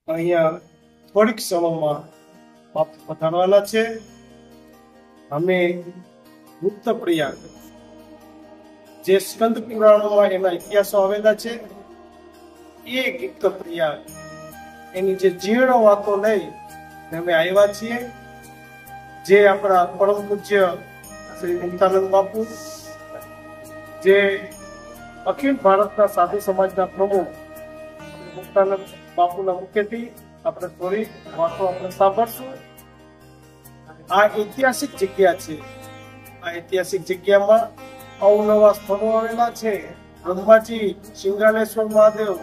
અહીંયા થોડીક સમયમાં બાપુ પધારવાના છે. અમે ગુપ્ત પ્રયાગ જે સ્કંદ પુરાણોમાં એના ઇતિહાસો આવેલા છે એ ગુપ્ત પ્રયાગ એની જે જીર્ણ વાતો લઈ અમે આવ્યા છીએ. જે આપણા પરમ પૂજ્ય શ્રી મુક્તાનંદ બાપુ જે અખિલ ભારતના સાધુ સમાજના પ્રમુખ મુક્તાનંદ બાપુના મુખ્યથી આપણે થોડી વાતો આપણે સાંભળશું. આ ઐતિહાસિક જગ્યા છે. આ ઐતિહાસિક જગ્યામાં અવનવા સ્થળો આવેલા છે. બ્રહ્માજી, સિંગાલેશ્વર મહાદેવ,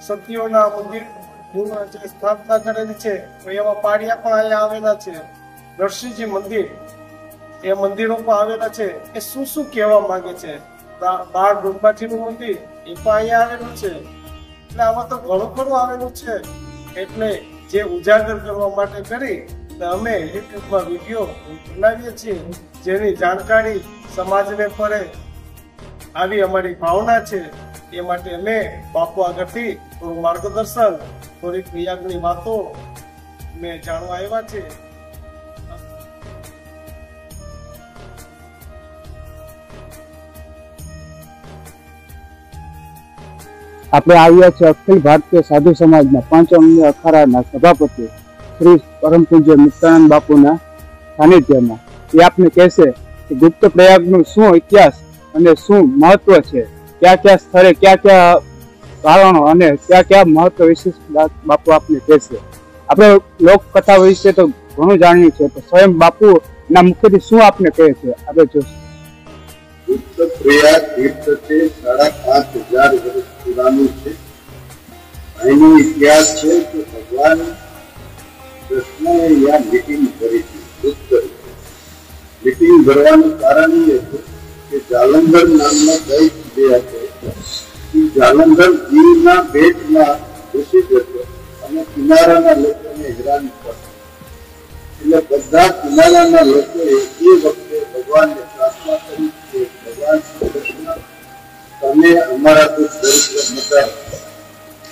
સતીઓના મંદિર જે સ્થાપના કરેલી છે એવા પાડિયા પણ અહીંયા આવેલા છે. નરસિંહજી મંદિર એ મંદિરો પણ આવેલા છે. એ શું શું કહેવા માંગે છે? બાળ બ્રહ્માજીનું મંદિર એ પણ અહીંયા આવેલું છે. એટલે આમાં તો ઘણું ખરું આવેલું છે. એટલે જે ઉજાગર કરવા માટે કરી અમે યુટ્યુબમાં વિડીયો બનાવીએ છીએ, જેની જાણકારી સમાજને પડે આવી અમારી ભાવના છે. એ માટે અમે બાપુ આગળથી થોડું માર્ગદર્શન, થોડી પ્રયાગની વાતો અમે જાણવા આવ્યા છે. આપણે આવ્યા છે અખિલ ભારતીય સાધુ સમાજના પંચઅંગીય અખાડાના સભાપતિ શ્રી પરમ પૂજ્ય મુક્તાનંદ બાપુના સાનિધ્યમાં. એ આપને કહેશે કે ગુપ્ત પ્રયાગનું શું ઇતિહાસ અને શું મહત્વ છે, ક્યાં ક્યાં સ્થળે ક્યાં ક્યાં કારણો અને ક્યાં ક્યાં મહત્વ વિશે બાપુ આપને કહેશે. આપણે લોકકથા વિશે તો ઘણું જાણ્યું છે, તો સ્વયં બાપુ ના મુખ્યથી શું આપને કહે છે આપણે જોશું. ગુપ્ત પ્રયાગ તીર્થ છે, 5,500 વર્ષ પુરાનું છે. અહીંનો ઇતિહાસ છે કે ભગવાન કૃષ્ણએ અહીંયા મીટિંગ કરી હતી. ગુપ્ત મીટિંગ ભરવાનું કારણ એ હતું કે જાલંધર નામનો દૈત જે હતો એ જાલંધર જીવના ભેટમાં ઘૂસી જતો અને કિનારાના લોકોને હેરાન કરતો. એટલે બધા કિનારાના લોકોએ એ વખતે ભગવાનને પ્રાર્થના કરી કે ભગવાન શ્રી કૃષ્ણ, તમે અમારા તો દરિદ્ર મટાડો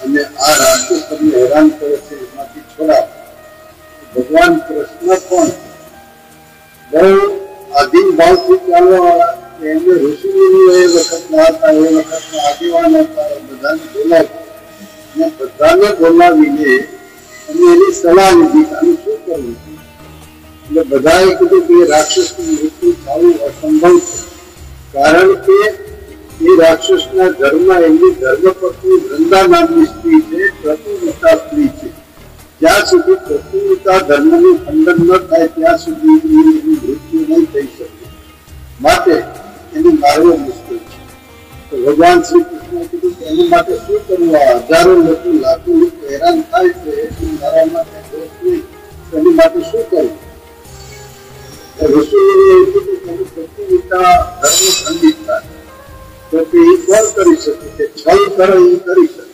અને આ રાષ્ટ્ર તમને હેરાન કરે છે એમાંથી છોડાવો. ભગવાન કૃષ્ણ પણ બહુ આધીન ભાવથી ચાલવાવાળા, એમને ઋષિમુનિઓ એ વખતના હતા, એ વખતના આગેવાન હતા, એ બધાને બોલાવ્યા અને બધાને બોલાવીને અને એની સલાહ લીધી આનું શું કરવું. એટલે બધાએ કીધું કે રાક્ષસનું મૃત્યુ થવું અસંભવ છે, કારણ કે એ રાક્ષસના ઘરમાં એમની ધર્મપત્ની વૃંદા નામની સ્ત્રી છે, પ્રતિવિતા સ્ત્રી છે. જ્યાં સુધી પ્રતિવિતા ધર્મનું ખંડન ન થાય ત્યાં સુધી એનું મૃત્યુ નહીં થઈ શકે, માટે એને મારવો મુશ્કેલ છે. તો ભગવાન શ્રી કૃષ્ણએ કીધું કે એના માટે શું કરવું? આ હજારો લોકો, લાખો લોકો હેરાન થાય છે, એ મારા માટે દોષ નહીં, એની માટે શું કરવું? ઋષિમુનિએ કીધું કે પ્રતિવિતા ધર્મ ખંડિત થાય તો કે એ કોણ કરી શકે? કે છલ કરે એ કરી શકે.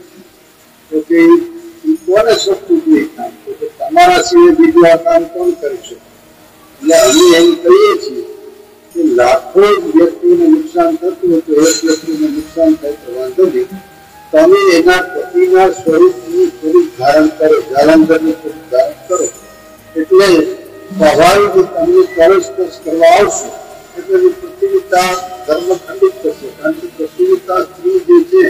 તો કે એ કોને શકતું નહીં કામ? તો કે તમારા સિવાય બીજું આ કામ કોણ કરી શકે? એટલે અમે એમ કહીએ છીએ કે લાખો વ્યક્તિને નુકસાન થતું હોય તો એક વ્યક્તિને નુકસાન થાય તો વાંધો નહીં, તમે એના પતિના સ્વરૂપનું સ્વરૂપ ધારણ કરો, જાલંધરનું સ્વરૂપ ધારણ કરો. એટલે સ્વાભાવિક તમને પરસ્પર્શ કરવા આવશે એટલે પ્રતિવિતા ધર્મ ખંડિત થશે. કારણ કે પ્રતિવિતા સ્ત્રી જે છે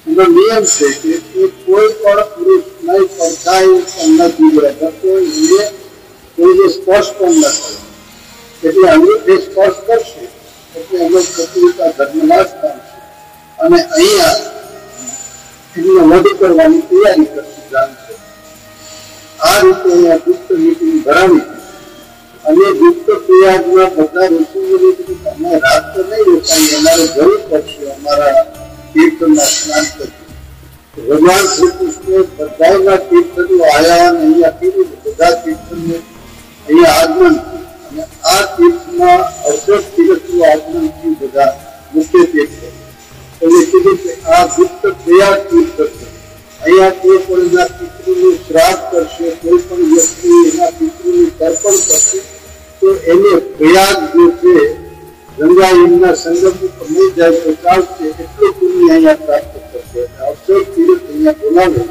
એનો નિયમ છે કે એ કોઈ પણ પુરુષ નહીં પડખાય પણ ન જીવે, એને કોઈને સ્પર્શ પણ ન કરે. એટલે અમે એ સ્પર્શ કરશે એટલે અમે પ્રતિવિતા ધર્મ નાશ પામશે અને અહીંયા એમને વધ કરવાની તૈયારી કરશે, જાણશે. આ રીતે અહીંયા ગુપ્ત મીટિંગ ભરાવી અને ગુપ્ત પ્રયાગમાં બધા ઋષિઓને કીધું કે અમે રાત તો નહીં રોકાઈએ, અમારે જવું પડશે અમારા તીર્થમાં સ્નાન કરી. ભગવાન શ્રી કૃષ્ણે બધાના તીર્થનું આયા અને અહીંયા કીધું બધા તીર્થને અહીંયા આગમન થયું અને આ તીર્થમાં 68 તીર્થનું આગમન થયું, બધા મુખ્ય તીર્થ. એટલે કીધું કે આ ગુપ્ત પ્રયાગ તીર્થ છે. અહીંયા કોઈ પણ એના પિતૃનું શ્રાદ્ધ કરશે, કોઈ પણ વ્યક્તિ એના પિતૃનું તર્પણ કરશે તો એને પ્રયાગ જે છે ગંગા યમુના સંગમ ઉપર નહીં જાય તો ચાલશે, એટલું પુણ્ય અહીંયા પ્રાપ્ત કરશે. અવસર તીર્થ અહીંયા બોલાવે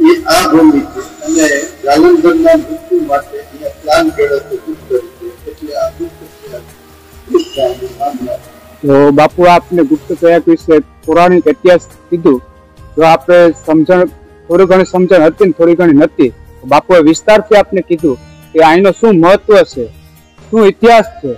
એ આ ભૂમિ છે. અને જાલંધરના મૃત્યુ માટે અહીંયા પ્લાન કર્યો હતો ગુપ્ત રીતે. એટલે આ ગુપ્ત પ્રયાગ. તો બાપુ આપને ગુપ્ત પ્રયાગ વિશે પૌરાણિક ઇતિહાસ કીધું. જો આપણે સમજણ થોડી ઘણી સમજણ હતી ને થોડી ઘણી નથી, બાપુએ વિસ્તારથી આપને કીધું કે અહીંનો શું મહત્વ છે, શું ઇતિહાસ છે,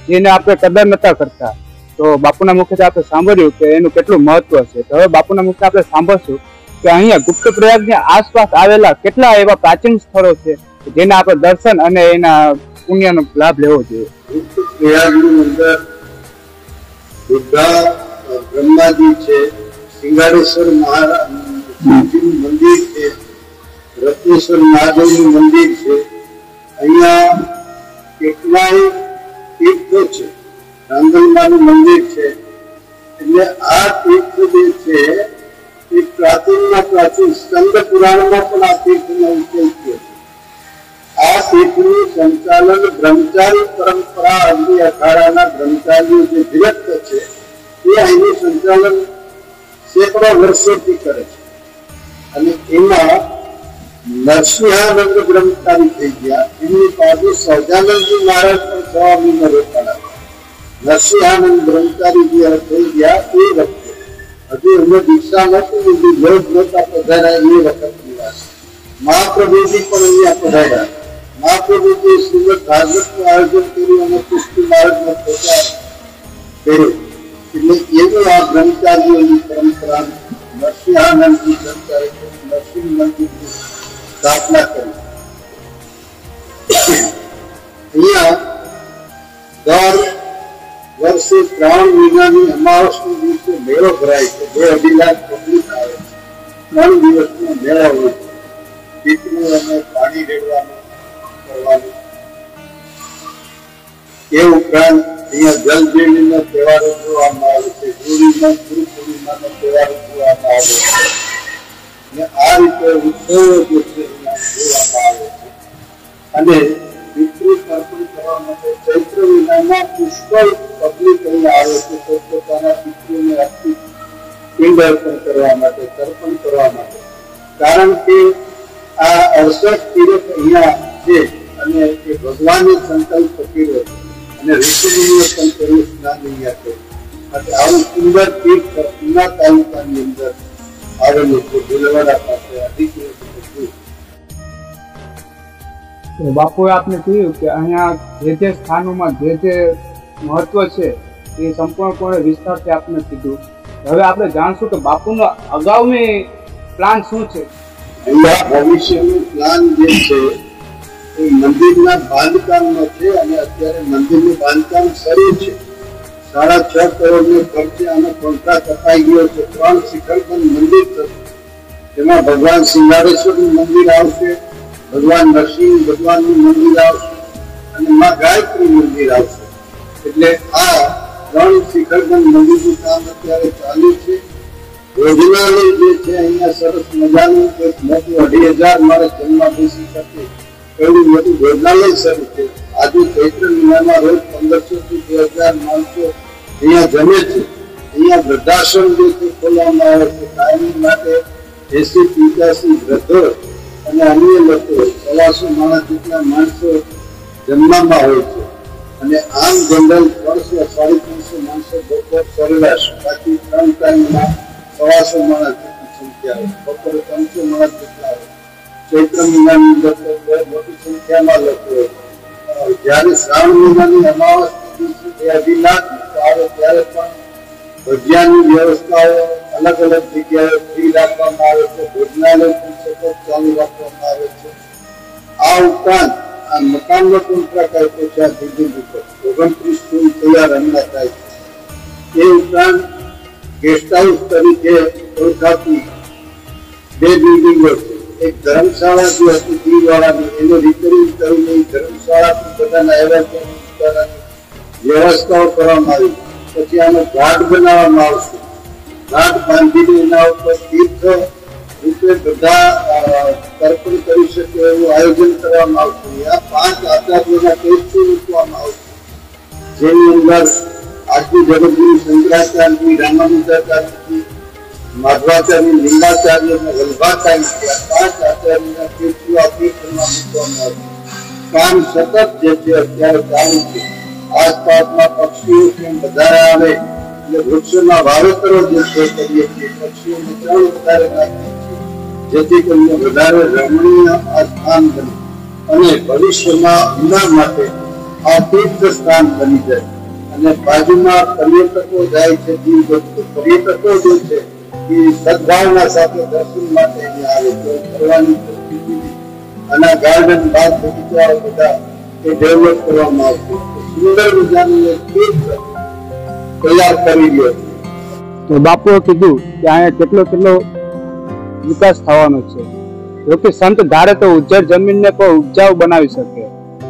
જેને આપણે કદર નતા કરતા. તો બાપુના મુખેથી આપણે સાંભળ્યું કે એનું કેટલું મહત્વ છે. તો હવે બાપુના મુખે આપણે સાંભળશું કે અહીંયા ગુપ્ત પ્રયાગની આસપાસ આવેલા કેટલા એવા પ્રાચીન સ્થળો છે જેના આપણે દર્શન અને એના પુણ્યનો લાભ લેવો જોઈએ. ગુપ્ત પ્રયાગની અંદર બુદ્ધા બ્રહ્માજી છે, સિંગારેશ્વર મહારાજનું મંદિર છે, રત્નેશ્વર મહાદેવનું મંદિર છે. અહીંયા કેટલાય તીર્થો છે, રાંગલમાનું મંદિર છે. એટલે આ તીર્થ જે છે એ પ્રાચીનમાં પ્રાચીન સ્કંદ પુરાણમાં પણ આ તીર્થનો ઉલ્લેખ છે. આ તીર્થનું સંચાલન બ્રહ્મચારી પરંપરા અગ્નિ અખાડાના બ્રહ્મચારીઓ જે વિરક્ત છે એ અહીંનું સંચાલન સેંકડો વર્ષોથી કરે છે. અને એમાં નરસિંહાનંદ બ્રહ્મચારી થઈ ગયા. એમની પાસે સહજાનંદજી મહારાજ પણ 6 મહિના રોકાણા. નરસિંહાનંદ બ્રહ્મચારી જયારે થઈ ગયા એ વખતે હજુ એમને દીક્ષા નહોતી, લોક નહોતા પધાર્યા. એ વખતની વાત. મહાપ્રભુજી પણ અહીંયા પધાર્યા. મહાપ્રભુજી શ્રીમદ ભાગવતનું આયોજન કર્યું અને પુષ્ટિ માર્ગનો પ્રચાર કર્યો. એટલે એવું આ બ્રહ્મચારીઓની પરંપરા નરસિંહાનંદજી બ્રહ્મચારી નરસિંહ મંદિરની સ્થાપના કરી. અહીંયા દર વર્ષે 3 મહિનાની અમાવસના દિવસે મેળો ભરાય છે. 2-2.5 લાખ પબ્લિક આવે છે. 3 દિવસનો મેળો હોય છે. પિતૃ અને પાણી રેડવાનું કરવાનું. એ ઉપરાંત અહીંયા જલદેવીનો તહેવાર ઉજવવામાં આવે છે. હોળીનો ગુરુ પૂર્ણિમાનો તહેવાર ઉજવવામાં આવે છે. અને આ રીતે ઉત્સવો જે છે ઉજવવામાં આવે છે. અને પિતૃ તર્પણ કરવા માટે ચૈત્ર મહિનામાં પુષ્કળ પબ્લિક અહીંયા આવે છે. પોતપોતાના પિતૃને અર્પિત પિંડ અર્પણ કરવા માટે, તર્પણ કરવા માટે. કારણ કે આ 68 તીર્થ અહીંયા છે અને એ ભગવાને સંકલ્પ કર્યો અને ઋષિમુનિઓ પણ કર્યું સ્નાન અહીંયા કર્યું. અને આવું સુંદર તીર્થ ઉના તાલુકાની અંદર આવેલું છે, ભીલવાડા પાસે અધિકૃત. બાપુએ આપને કહ્યું કે અહીંયા જે સ્થાનોમાં જે મહત્વ છે એ સંપૂર્ણપણે વિસ્તારથી આપને કીધું. હવે આપણે જાણશું કે બાપુનો અગાઉની પ્લાન શું છે. અહીંયા ભવિષ્યનું પ્લાન જે છે એ મંદિરના બાંધકામનો છે. અને અત્યારે મંદિરનું બાંધકામ શરૂ છે. 6.5 કરોડને ખર્ચે આનો કોન્ટ્રાક્ટ અપાઈ ગયો છે. 3 શિખરબંધ મંદિર થશે. જેમાં ભગવાન સિંગારેશ્વરનું મંદિર આવશે, ભગવાન નરસિંહ ભગવાનનું મંદિર આવશે અને માં ગાયત્રી મંદિર આવશે. એટલે આ 3 શિખરબંધ મંદિરનું કામ અત્યારે ચાલુ છે. ભોજનાલય જે છે અહીંયા સરસ મજાનું એક મોટું 2,500 માણસ જમવા બેસી શકે એવું મોટું ભોજનાલય શરૂ છે. આજે ચૈત્ર મહિનામાં રોજ 1500 થી 2,000 માણસો અહીંયા જમે છે. અહીંયા વૃદ્ધાશ્રમ જે છે ખોલવામાં આવે છે. કાયમી માટે 80-85 વૃદ્ધો અને અન્ય લોકો 125 માણસ જેટલા માણસો જમવામાં હોય છે. અને આમ જનરલ 300-350 માણસો બપોર સરેરાશ, બાકી 3 ટાઈમમાં 125 માણસ જેટલી સંખ્યા આવે. બપોરે 300 માણસ જેટલા આવે. ચૈત્ર મહિનાની અંદર તો મોટી સંખ્યામાં લોકો હોય. જયારે શ્રાવણ મહિનાની અમાવસના દિવસે 2.5 લાખ આવે ત્યારે પણ ભજીયાની વ્યવસ્થાઓ અલગ અલગ જગ્યાએ ફ્રી રાખવામાં આવે છે. ભોજનાલય પણ સતત ચાલુ રાખવામાં આવે છે. આ ઉપરાંત આ મકાનનો કોન્ટ્રાક્ટ આપ્યો છે. આ બિલ્ડિંગ ઉપર 29 રૂમ તૈયાર હમણાં થાય છે. એ ઉપરાંત ગેસ્ટ હાઉસ તરીકે ઓળખાતી 2 બિલ્ડિંગો છે. એક ધર્મશાળા જે હતી દીવાળાની એનું રિપેરિંગ કરીને ધર્મશાળા પણ બધાના એવા વ્યવસ્થાઓ કરવામાં આવી. પછી આનો ઘાટ બનાવવામાં આવશે. ઘાટ બાંધીને એના ઉપર તીર્થ રૂપે બધા તર્પણ કરી શકે એવું આયોજન કરવામાં આવશે. આ 5 આચાર્યોના ટેસ્ટો મૂકવામાં આવશે. જેની અંદર આદિ જગતગુરુ શંકરાચાર્યજી, રામાનુજાચાર્યજી, માધવાચાર્ય, લિંગાચાર્ય અને વલ્ભાચાર્ય, આ 5 આચાર્યના તીર્થો આ તીર્થમાં મૂકવામાં આવ્યા. કામ સતત જે છે અત્યારે ચાલુ છે. આસપાસના પક્ષીઓ કેમ વધારે આવે એટલે વૃક્ષોના વાવેતરો જે છે કરીએ છીએ, પક્ષીઓને ચણ વધારે નાખીએ છીએ, જેથી કરીને વધારે રમણીય આ સ્થાન બને અને ભવિષ્યમાં ઉનાળ માટે આ તીર્થ સ્થાન બની જાય. અને બાજુમાં પર્યટકો જાય છે, પર્યટકો જે છે એ સદભાવના સાથે દર્શન માટે અહીંયા આવે છે. ફરવાની પરિસ્થિતિ અને ગાર્ડન બાગ બગીચાઓ બધા એ ડેવલપ કરવામાં આવશે. સુંદર મજાનું એક તીર્થ તૈયાર કરી રહ્યો છે. તો બાપુએ કીધું કે અહીંયા કેટલો વિકાસ થવાનો છે. જોકે સંત ધારે તો ઉજ્જડ જમીનને પણ ઉપજાઉ બનાવી શકે.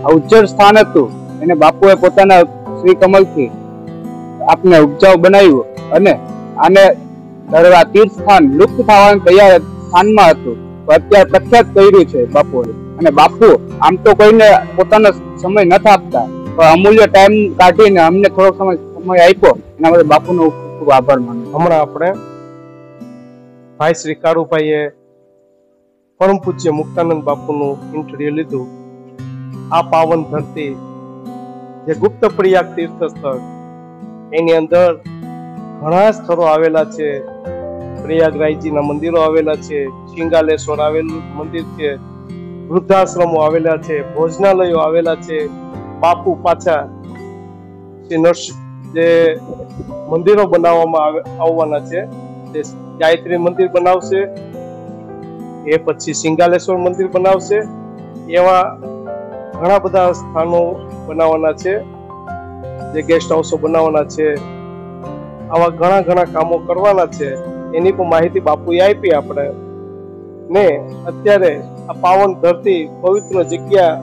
આ ઉજ્જડ સ્થાન હતું એને બાપુએ પોતાના શ્રી કમલથી આપને ઉપજાઉ બનાવ્યું અને આને આ તીર્થ સ્થાન લુપ્ત થવાનું તૈયાર સ્થાનમાં હતું. અત્યારે પ્રખ્યાત કર્યું છે બાપુએ. અને બાપુ આમ તો કોઈને પોતાનો સમય નથી આપતા, પણ અમૂલ્ય ટાઈમ કાઢીને અમને થોડોક સમય આપ્યો એના માટે બાપુનો ખૂબ ખૂબ આભાર માનું. હમણાં આપણે ભાઈ શ્રી કાળુભાઈએ પરમ પૂજ્ય મુક્તાનંદ બાપુનું ઇન્ટરવ્યુ લીધું. આ પાવન ધરતી જે ગુપ્ત પ્રયાગ તીર્થ સ્થળ, એની અંદર ઘણા સ્થળો આવેલા છે. પ્રયાગરાજજીના મંદિરો આવેલા છે, શિંગાલેશ્વર આવેલું મંદિર છે, વૃદ્ધાશ્રમો આવેલા છે, ભોજનાલયો આવેલા છે. બાપુ પાછા જે મંદિરો બનાવવામાં આવવાના છે, જે ગાયત્રી મંદિર બનાવશે, એ પછી શિંગાલેશ્વર મંદિર બનાવશે. એવા ઘણા બધા સ્થાનો બનાવવાના છે, જે ગેસ્ટ હાઉસો બનાવવાના છે. આવા ઘણા કામો કરવાના છે. એની પણ માહિતી બાપુએ આપી આપણે ને. અત્યારે આ પાવન ધરતી, પવિત્ર જગ્યા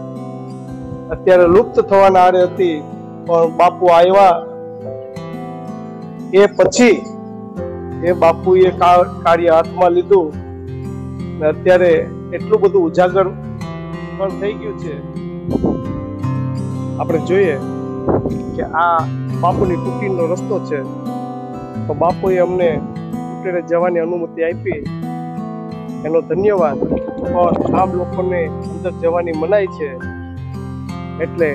અત્યારે લુપ્ત થવાના આરે હતી, પણ બાપુ આવ્યા એ પછી એ બાપુએ કાર્ય હાથમાં લીધું ને અત્યારે એટલું બધું ઉજાગર પણ થઈ ગયું છે. આપણે જોઈએ કે આ બાપુની કુટીરનો રસ્તો છે, તો બાપુએ અમને કુટીરે જવાની અનુમતિ આપી, એનો ધન્યવાદ. પણ આમ લોકોને અંદર જવાની મનાઈ છે, એટલે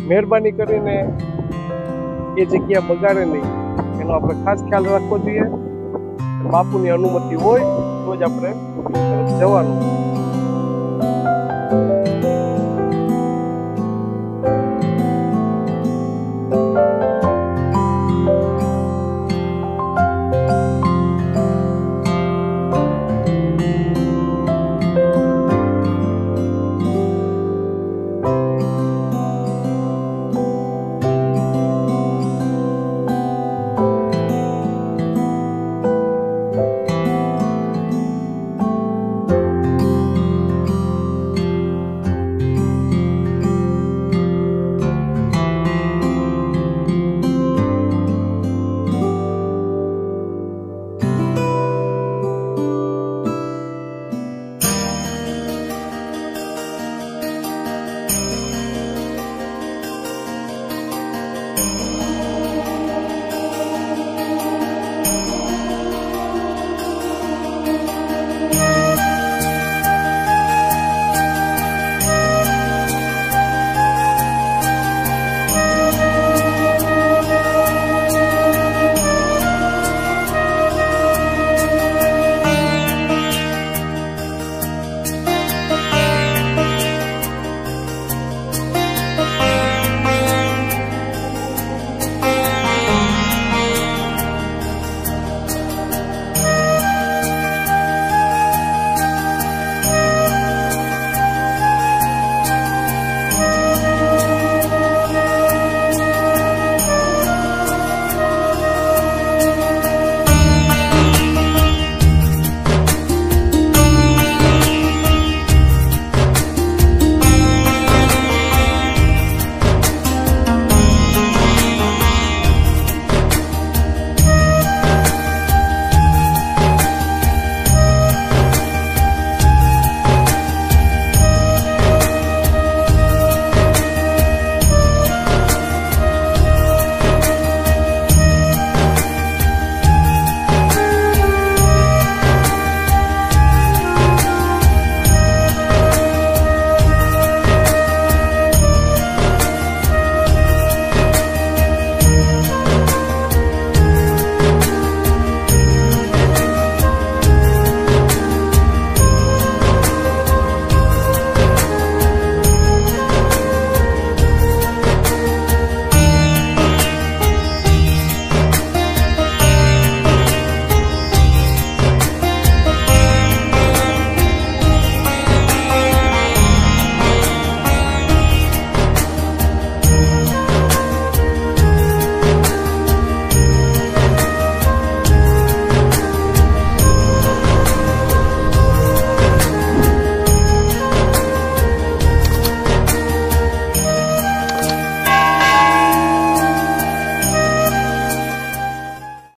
મહેરબાની કરીને એ જગ્યા બગાડે નહીં, એનો આપણે ખાસ ખ્યાલ રાખવો જોઈએ. બાપુની અનુમતિ હોય તો જ આપણે જવાનું.